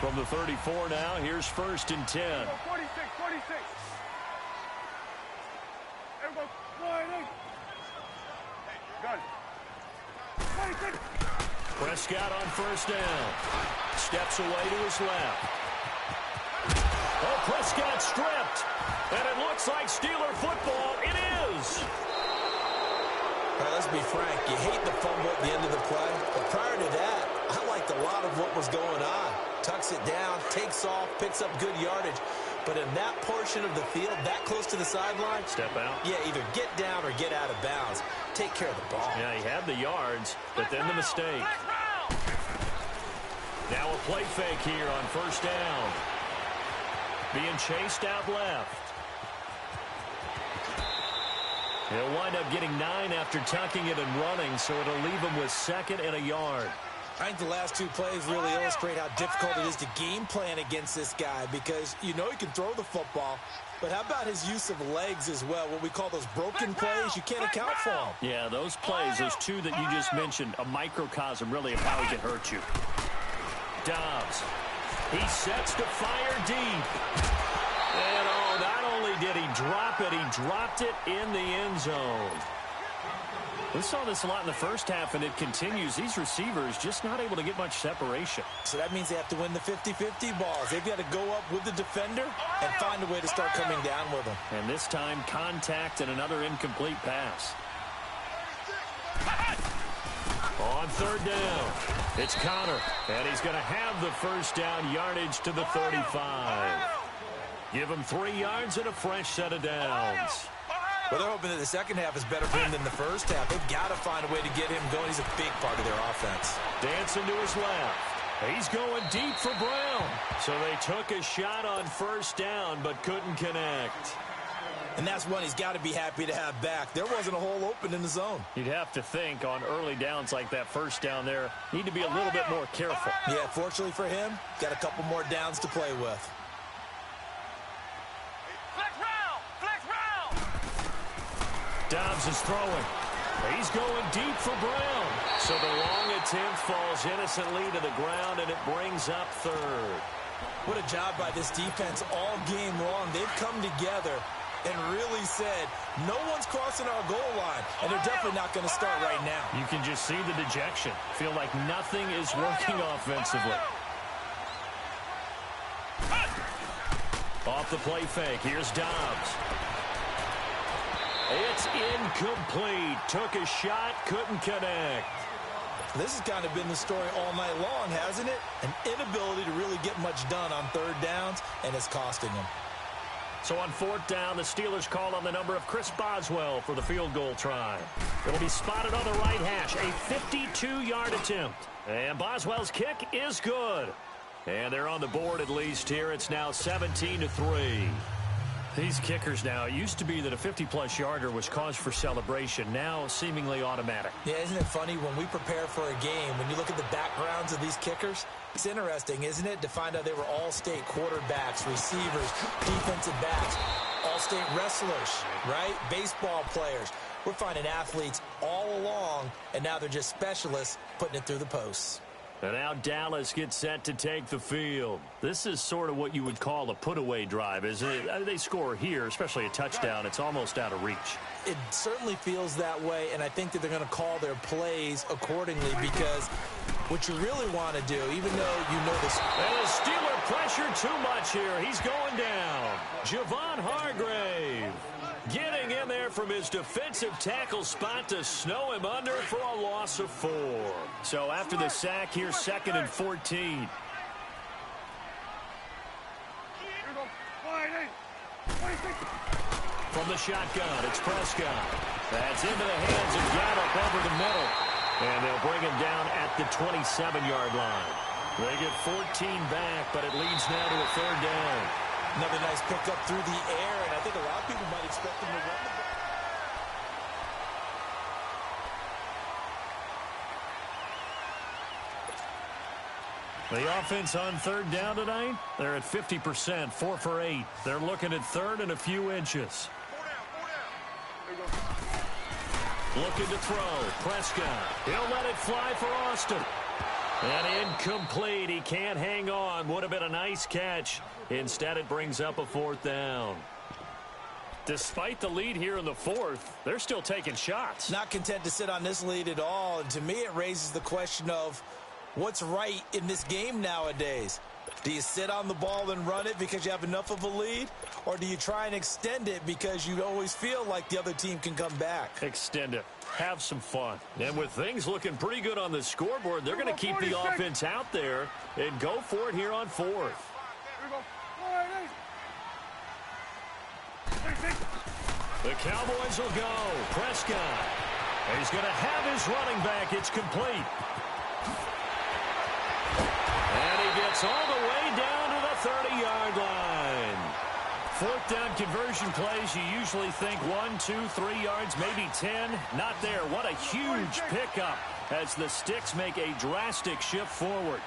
From the 34 now, here's 1st and 10. 46. Everybody, slide in. Got it. 46. Prescott on 1st down. Steps away to his left. Oh, Prescott stripped. And it looks like Steeler football. It is. All right, let's be frank. You hate the fumble at the end of the play. But prior to that, I liked a lot of what was going on. Tucks it down, takes off, picks up good yardage. But in that portion of the field, that close to the sideline, step out. Yeah, either get down or get out of bounds. Take care of the ball. Yeah, he had the yards, but then the mistake. Now a play fake here on 1st down. Being chased out left. He'll wind up getting 9 after tucking it and running, so it'll leave him with 2nd and a yard. I think the last 2 plays really illustrate how difficult it is to game plan against this guy because you know he can throw the football, but how about his use of legs as well? What we call those broken plays, you can't account for them. Yeah, those plays, those 2 that you just mentioned, a microcosm really of how he can hurt you. Dobbs. He sets to fire deep. And not only did he drop it, he dropped it in the end zone. We saw this a lot in the first half, and it continues. These receivers just not able to get much separation. So that means they have to win the 50-50 balls. They've got to go up with the defender and find a way to start coming down with them. And this time, contact and another incomplete pass. On 3rd down, it's Connor, and he's going to have the 1st down, yardage to the 35. Give him 3 yards and a fresh set of downs. Well, they're hoping that the second half is better for him than the first half. They've got to find a way to get him going. He's a big part of their offense. Dancing to his left. He's going deep for Brown. So they took a shot on 1st down, but couldn't connect. And that's one he's got to be happy to have back. There wasn't a hole open in the zone. You'd have to think on early downs like that 1st down there, need to be a little bit more careful. Yeah, fortunately for him, got a couple more downs to play with. Dobbs is throwing. He's going deep for Brown. So the long attempt falls innocently to the ground, and it brings up 3rd. What a job by this defense all game long. They've come together and really said, no one's crossing our goal line, and they're definitely not going to start right now. You can just see the dejection. Feel like nothing is working offensively. Off the play fake, here's Dobbs. It's incomplete. Took a shot, couldn't connect. This has kind of been the story all night long, hasn't it? An inability to really get much done on 3rd downs, and it's costing them. So on 4th down, the Steelers call on the number of Chris Boswell for the field goal try. It'll be spotted on the right hash, a 52-yard attempt. And Boswell's kick is good. And they're on the board at least here. It's now 17-3. These kickers now, it used to be that a 50-plus yarder was cause for celebration, now seemingly automatic. Yeah, isn't it funny when we prepare for a game, when you look at the backgrounds of these kickers, it's interesting, isn't it, to find out they were all-state quarterbacks, receivers, defensive backs, all-state wrestlers, right? Baseball players. We're finding athletes all along, and now they're just specialists putting it through the posts. And now Dallas gets set to take the field. This is sort of what you would call a put-away drive, isn't it? They score here, especially a touchdown. It's almost out of reach. It certainly feels that way, and I think that they're going to call their plays accordingly because what you really want to do, even though you know this. And the Steeler pressure too much here. He's going down. Javon Hargrave getting in there from his defensive tackle spot to snow him under for a loss of 4. So after the sack, here's 2nd and 14. From the shotgun, it's Prescott. That's into the hands of Gallup over the middle. And they'll bring him down at the 27-yard line. They get 14 back, but it leads now to a 3rd down. Another nice pickup through the air, and I think a lot of people might expect him to run the ball. The offense on third down tonight, they're at 50%, 4 for 8. They're looking at third and a few inches. Looking to throw. Prescott. He'll let it fly for Austin. And incomplete. He can't hang on. Would have been a nice catch. Instead, it brings up a fourth down. Despite the lead here in the fourth, they're still taking shots. Not content to sit on this lead at all. And to me, it raises the question of what's right in this game nowadays. Do you sit on the ball and run it because you have enough of a lead? Or do you try and extend it because you always feel like the other team can come back? Extend it. Have some fun. And with things looking pretty good on the scoreboard, they're going to keep the offense out there and go for it here on fourth. Here we go. The Cowboys will go. Prescott. He's going to have his running back. It's complete. And he gets all the way down to the 30-yard line. Fourth down conversion plays, you usually think 1, 2, 3 yards, maybe 10. Not there. What a huge pickup as the Sticks make a drastic shift forward.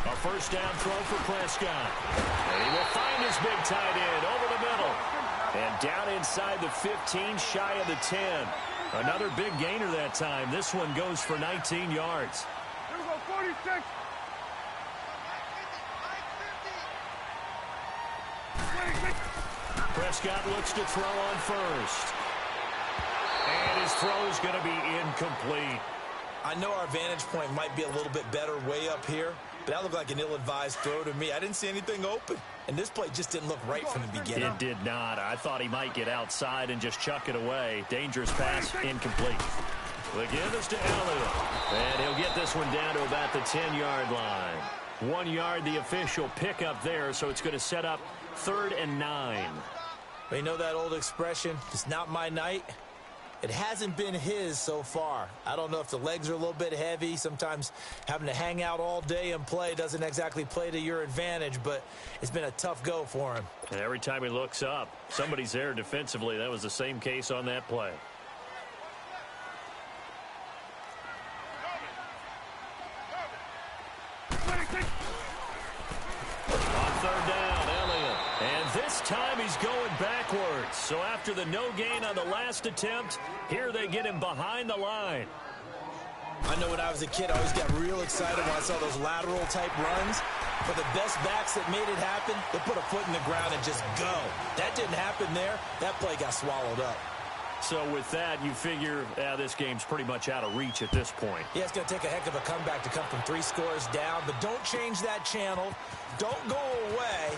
A first down throw for Prescott. And he will find his big tight end over the middle. And down inside the 15, shy of the 10. Another big gainer that time. This one goes for 19 yards. Here we go, 46. Prescott looks to throw on first. And his throw is going to be incomplete. I know our vantage point might be a little bit better way up here, but that looked like an ill-advised throw to me. I didn't see anything open, and this play just didn't look right from the beginning. It did not. I thought he might get outside and just chuck it away. Dangerous pass, incomplete. The give is to Elliott, and he'll get this one down to about the 10-yard line. 1 yard, the official pickup there, so it's going to set up 3rd and 9. You know that old expression, it's not my night? It hasn't been his so far. I don't know if the legs are a little bit heavy. Sometimes having to hang out all day and play doesn't exactly play to your advantage, but it's been a tough go for him. And every time he looks up, somebody's there defensively. That was the same case on that play. On third down, Elliott. And this time he's going backwards. So after the no gain on the last attempt, here they get him behind the line. I know when I was a kid, I always got real excited when I saw those lateral type runs. For the best backs that made it happen, they put a foot in the ground and just go. That didn't happen there. That play got swallowed up. So with that, you figure this game's pretty much out of reach at this point. Yeah, it's going to take a heck of a comeback to come from 3 scores down, but don't change that channel. Don't go away.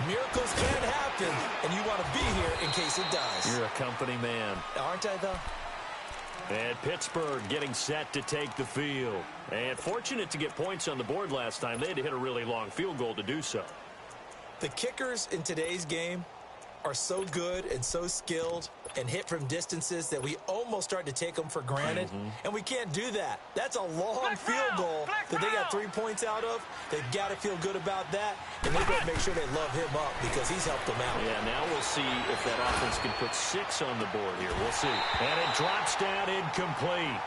Miracles can happen, and you want to be here in case it does. You're a company man. Aren't I, though? And Pittsburgh getting set to take the field. And fortunate to get points on the board last time. They had to hit a really long field goal to do so. The kickers in today's game are so good and so skilled and hit from distances that we almost start to take them for granted. And we can't do that. That's a long field goal that they got 3 points out of. They've got to feel good about that, and they've got to make sure they love him up because he's helped them out. Yeah, now we'll see if that offense can put 6 on the board here. We'll see. And it drops down incomplete.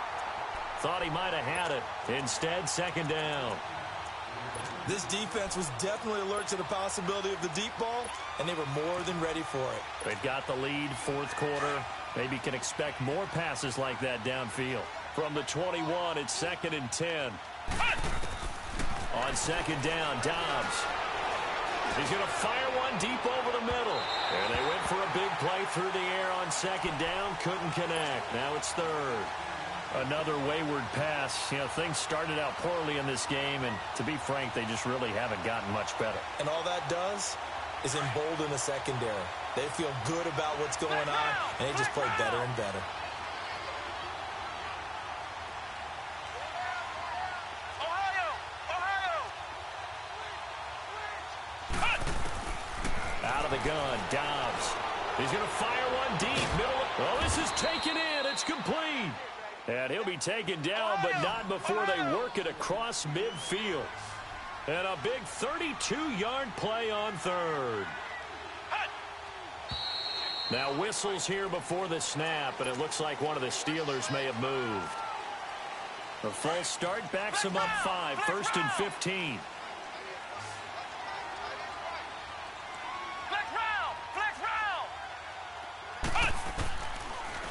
Thought he might have had it. Instead, second down. This defense was definitely alert to the possibility of the deep ball, and they were more than ready for it. They've got the lead, fourth quarter. Maybe can expect more passes like that downfield. From the 21, it's 2nd and 10. On second down, Dobbs. He's going to fire one deep over the middle. And they went for a big play through the air on second down. Couldn't connect. Now it's third. Another wayward pass. You know, things started out poorly in this game, and to be frank, they just really haven't gotten much better. And all that does is embolden the secondary. They feel good about what's going on, and they just play better and better. Out of the gun, Dobbs. He's going to fire one deep. Middle. Oh, this is taken in. It's complete. And he'll be taken down, but not before they work it across midfield. And a big 32-yard play on third. Now whistles here before the snap, and it looks like one of the Steelers may have moved. A false start backs him up 5, 1st and 15. Flex round!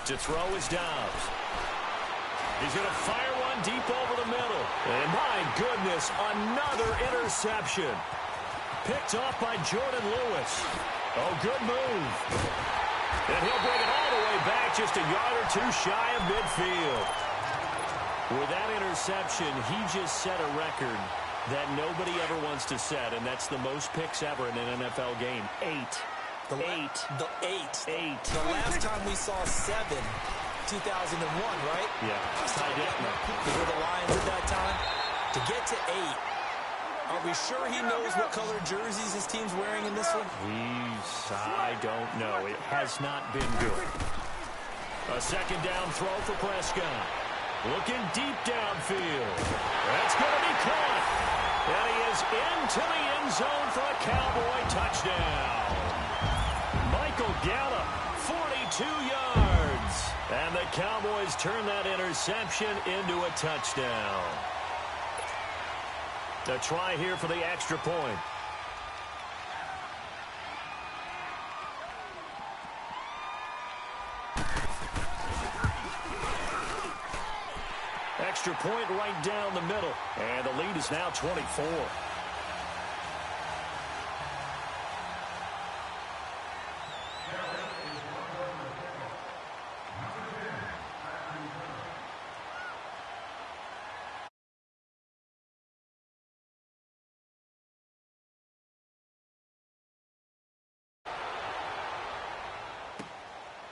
To throw is Dobbs. He's going to fire one deep over the middle. And my goodness, another interception. Picked off by Jordan Lewis. Oh, good move. And he'll bring it all the way back, just a yard or two shy of midfield. With that interception, he just set a record that nobody ever wants to set, and that's the most picks ever in an NFL game. 8. The last time we saw 7, 2001, right? Yeah. They were the Lions at that time. To get to 8, are we sure he knows what color jerseys his team's wearing in this one? I don't know. It has not been good. A second down throw for Prescott. Looking deep downfield. That's going to be caught. And he is into the end zone for a Cowboy touchdown. Michael Gallup, 42 yards. And the Cowboys turn that interception into a touchdown. A try here for the extra point. Extra point right down the middle. And the lead is now 24.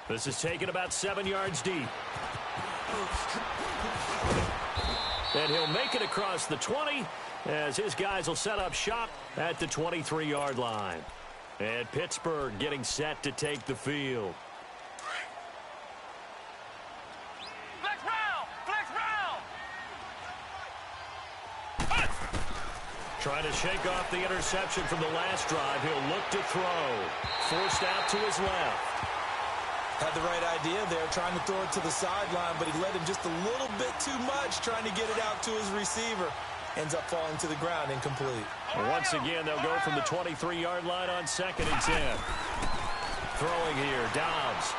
This is taken about 7 yards deep. And he'll make it across the 20 as his guys will set up shop at the 23-yard line. And Pittsburgh getting set to take the field. Flex round! Trying to shake off the interception from the last drive. He'll look to throw. Forced out to his left. Had the right idea there, trying to throw it to the sideline, but he led him just a little bit too much, trying to get it out to his receiver. Ends up falling to the ground, incomplete. Once again, they'll go from the 23-yard line on 2nd and 10. Throwing here, Dobbs.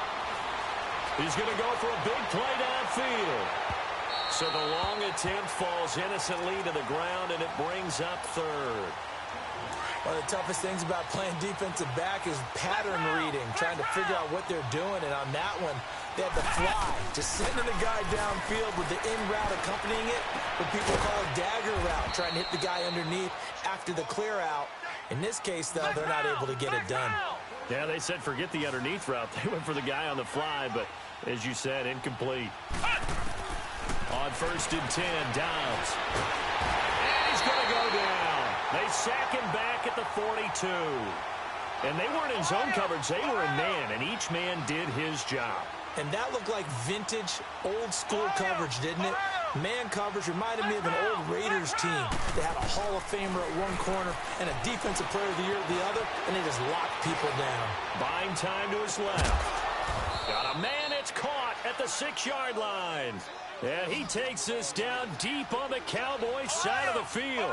He's going to go for a big play downfield. So the long attempt falls innocently to the ground, and it brings up 3rd. One of the toughest things about playing defensive back is pattern reading, trying to figure out what they're doing. And on that one, they had the fly, just sending the guy downfield with the in route accompanying it, what people call a dagger route, trying to hit the guy underneath after the clear out. In this case, though, they're not able to get it done. Yeah, they said forget the underneath route. They went for the guy on the fly, but as you said, incomplete. On 1st and 10, Dobbs. And he's going to go down. They sack him back at the 42. And they weren't in zone coverage. They were in man, and each man did his job. And that looked like vintage, old-school coverage, didn't it? Man coverage reminded me of an old Raiders team. They had a Hall of Famer at one corner and a Defensive Player of the Year at the other, and they just locked people down. Buying time to his left. Got a man, it's caught at the 6-yard line. And he takes this down deep on the Cowboys side of the field.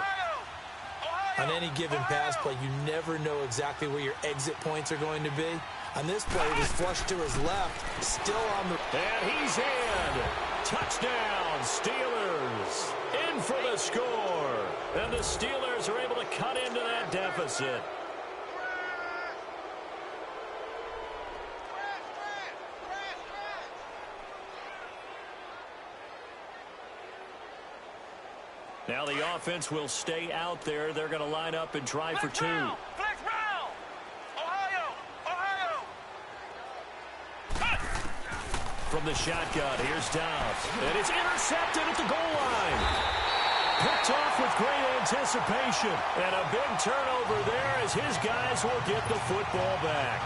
On any given pass play, you never know exactly where your exit points are going to be. On this play, it was flushed to his left, still on the... And he's in. Touchdown, Steelers. In for the score. And the Steelers are able to cut into that deficit. Now the offense will stay out there. They're going to line up and try for 2. Flex round! Ohio! From the shotgun, here's Dobbs. And it's intercepted at the goal line. Picked off with great anticipation. And a big turnover there as his guys will get the football back.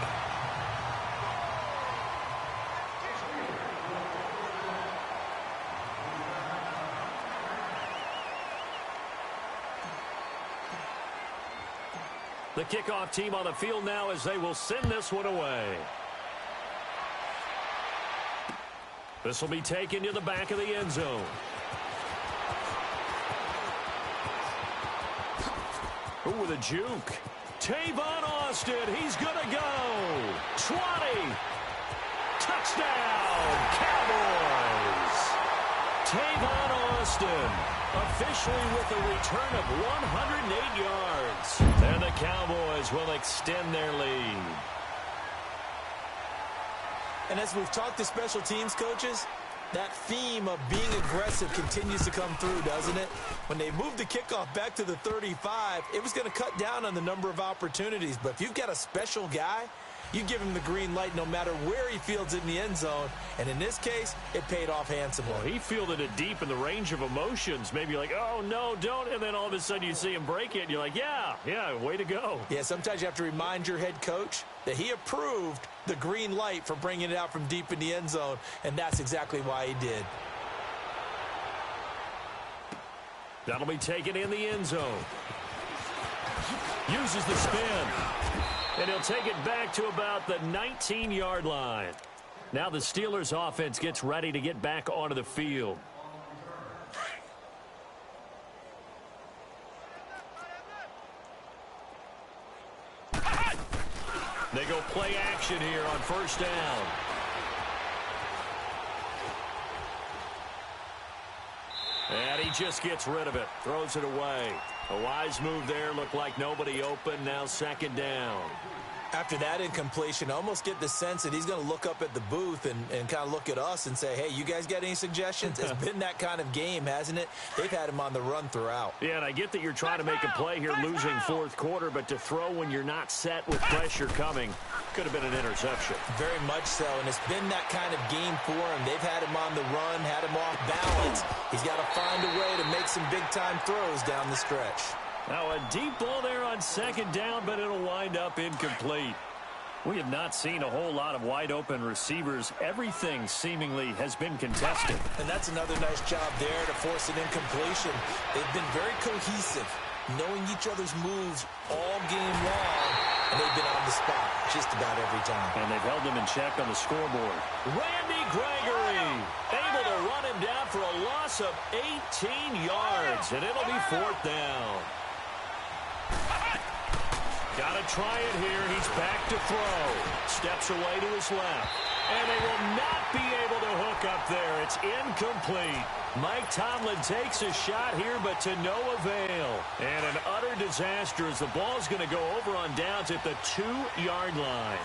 The kickoff team on the field now as they will send this one away. This will be taken to the back of the end zone. Ooh, with a juke. Tavon Austin, he's going to go. 20. Touchdown, Cowboys. Tavon Austin officially with a return of 108 yards. And the Cowboys will extend their lead. And as we've talked to special teams coaches, that theme of being aggressive continues to come through, doesn't it? When they moved the kickoff back to the 35, it was going to cut down on the number of opportunities. But if you've got a special guy, you give him the green light no matter where he fields it in the end zone. And in this case, it paid off handsomely. Well, he fielded it deep in the range of emotions. Maybe like, oh, no, don't. And then all of a sudden you see him break it. And you're like, yeah, way to go. Yeah, sometimes you have to remind your head coach that he approved the green light for bringing it out from deep in the end zone. And that's exactly why he did. That'll be taken in the end zone. Uses the spin. And he'll take it back to about the 19-yard line. Now the Steelers offense gets ready to get back onto the field. They go play action here on first down. And he just gets rid of it. Throws it away. A wise move there. Looked like nobody open. Now second down. After that incompletion, I almost get the sense that he's going to look up at the booth and kind of look at us and say, hey, you guys got any suggestions? It's been that kind of game, hasn't it? They've had him on the run throughout. Yeah, and I get that you're trying to make a play here losing fourth quarter, but to throw when you're not set with pressure coming could have been an interception. Very much so, and it's been that kind of game for him. They've had him on the run, had him off balance. He's got to find a way to make some big-time throws down the stretch. Now a deep ball there on second down, but it'll wind up incomplete. We have not seen a whole lot of wide-open receivers. Everything seemingly has been contested. And that's another nice job there to force an incompletion. They've been very cohesive, knowing each other's moves all game long, and they've been on the spot just about every time. And they've held him in check on the scoreboard. Randy Gregory able to run him down for a loss of 18 yards, and it'll be fourth down. Got to try it here. He's back to throw. Steps away to his left. And they will not be able to hook up there. It's incomplete. Mike Tomlin takes a shot here, but to no avail. And an utter disaster as the ball's going to go over on downs at the 2-yard line.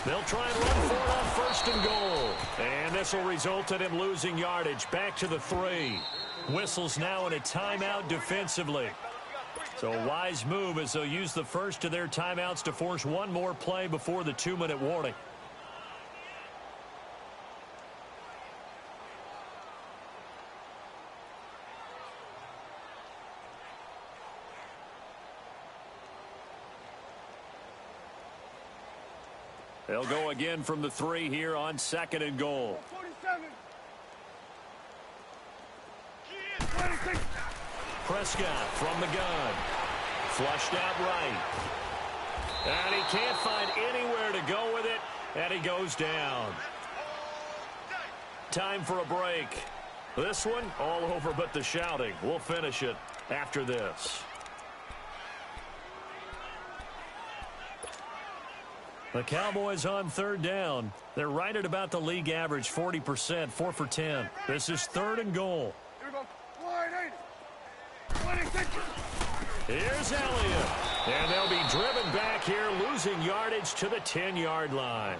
They'll try and run for it on first and goal. And this will result in him losing yardage. Back to the 3. Whistles now in a timeout defensively. So a wise move as they'll use the first of their timeouts to force one more play before the 2-minute warning. They'll go again from the 3 here on second and goal. 47. Prescott from the gun. Flushed out right. And he can't find anywhere to go with it. And he goes down. Time for a break. This one all over but the shouting. We'll finish it after this. The Cowboys on third down. They're right at about the league average, 40%, 4 for 10. This is third and goal. Here we go. 26. Here's Elliott. And they'll be driven back here, losing yardage to the 10-yard line.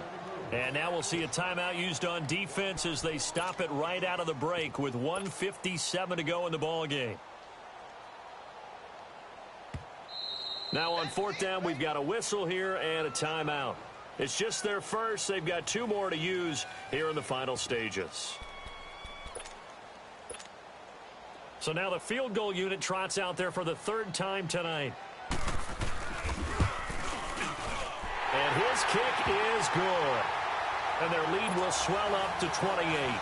And now we'll see a timeout used on defense as they stop it right out of the break with 1:57 to go in the ballgame. Now on fourth down, we've got a whistle here and a timeout. It's just their first. They've got 2 more to use here in the final stages. So now the field goal unit trots out there for the 3rd time tonight. And his kick is good. And their lead will swell up to 28.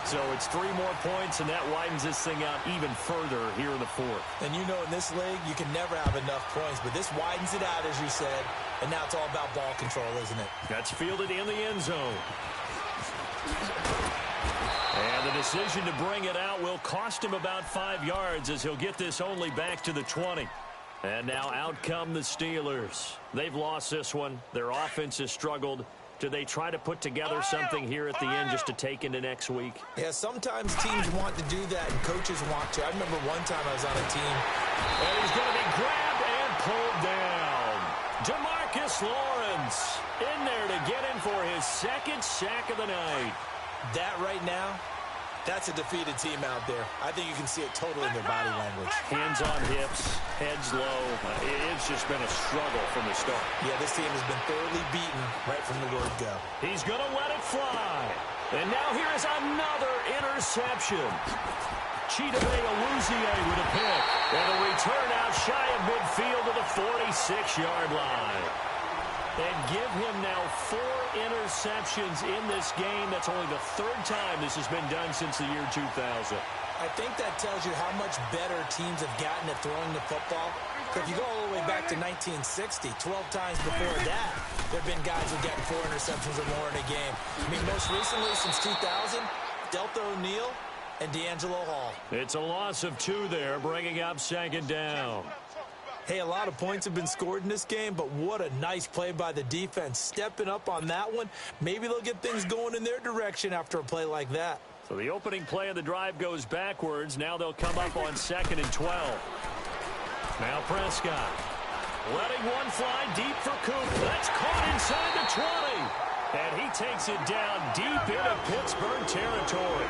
So it's 3 more points, and that widens this thing out even further here in the 4th. And you know in this league, you can never have enough points, but this widens it out, as you said, and now it's all about ball control, isn't it? That's fielded in the end zone. And the decision to bring it out will cost him about 5 yards as he'll get this only back to the 20. And now out come the Steelers. They've lost this one. Their offense has struggled. Do they try to put together something here at the end just to take into next week? Yeah, sometimes teams want to do that and coaches want to. I remember one time I was on a team. And he's going to be grabbed and pulled down. DeMarcus Lawrence in there to get him for his second sack of the night. That right now, that's a defeated team out there. I think you can see it totally in their body language. Hands on hips, heads low. It's just been a struggle from the start. Yeah, this team has been thoroughly beaten right from the word go. He's going to let it fly. And now here is another interception. Chidobe Awuzie with a pick. And a return out shy of midfield to the 46-yard line. And give him now 4 interceptions in this game. That's only the 3rd time this has been done since the year 2000. I think that tells you how much better teams have gotten at throwing the football. If you go all the way back to 1960, 12 times before that, there have been guys who have gotten 4 interceptions or more in a game. I mean, most recently since 2000, Delta O'Neal and D'Angelo Hall. It's a loss of 2 there, bringing up 2nd down. Hey, a lot of points have been scored in this game, but what a nice play by the defense. Stepping up on that one, maybe they'll get things going in their direction after a play like that. So the opening play of the drive goes backwards. Now they'll come up on 2nd and 12. Now Prescott letting one fly deep for Coop. That's caught inside the 20. And he takes it down deep into Pittsburgh territory.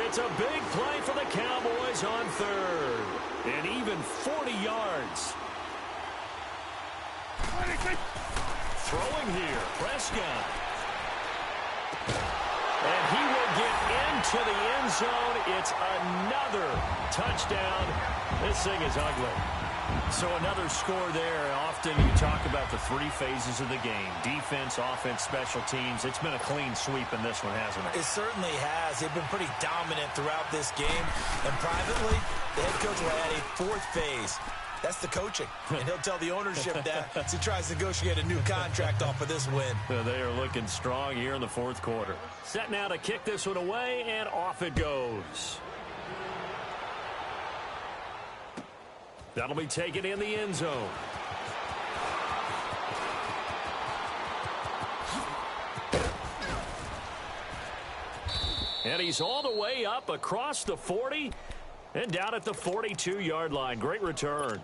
It's a big play for the Cowboys on 3rd. And even 40 yards. Throwing here, Prescott. And he will get into the end zone. It's another touchdown. This thing is ugly. So another score there. Often you talk about the 3 phases of the game. Defense, offense, special teams. It's been a clean sweep in this one, hasn't it? It certainly has. They've been pretty dominant throughout this game. And privately, the head coach will add a 4th phase. That's the coaching. And he'll tell the ownership that as he tries to negotiate a new contract off of this win. They are looking strong here in the 4th quarter. Set now to kick this one away, and off it goes. That'll be taken in the end zone. And he's all the way up across the 40 and down at the 42-yard line. Great return.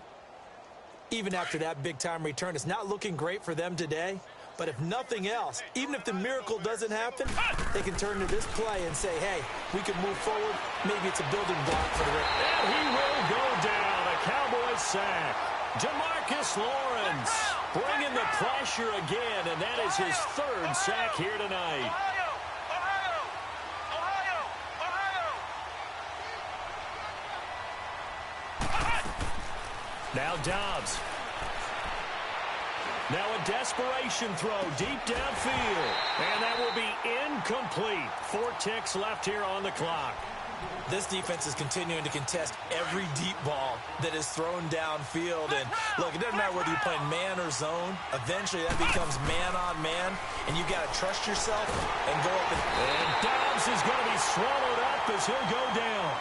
Even after that big-time return, it's not looking great for them today. But if nothing else, even if the miracle doesn't happen, they can turn to this play and say, hey, we can move forward. Maybe it's a building block for the rest. And he will go down. A Cowboys sack. DeMarcus Lawrence bringing the pressure again, and that is his 3rd sack here tonight. Now Dobbs. Now a desperation throw deep downfield. And that will be incomplete. 4 ticks left here on the clock. This defense is continuing to contest every deep ball that is thrown downfield. And look, it doesn't matter whether you're playing man or zone. Eventually that becomes man on man. And you've got to trust yourself and go up. And Dobbs is going to be swallowed up as he'll go down.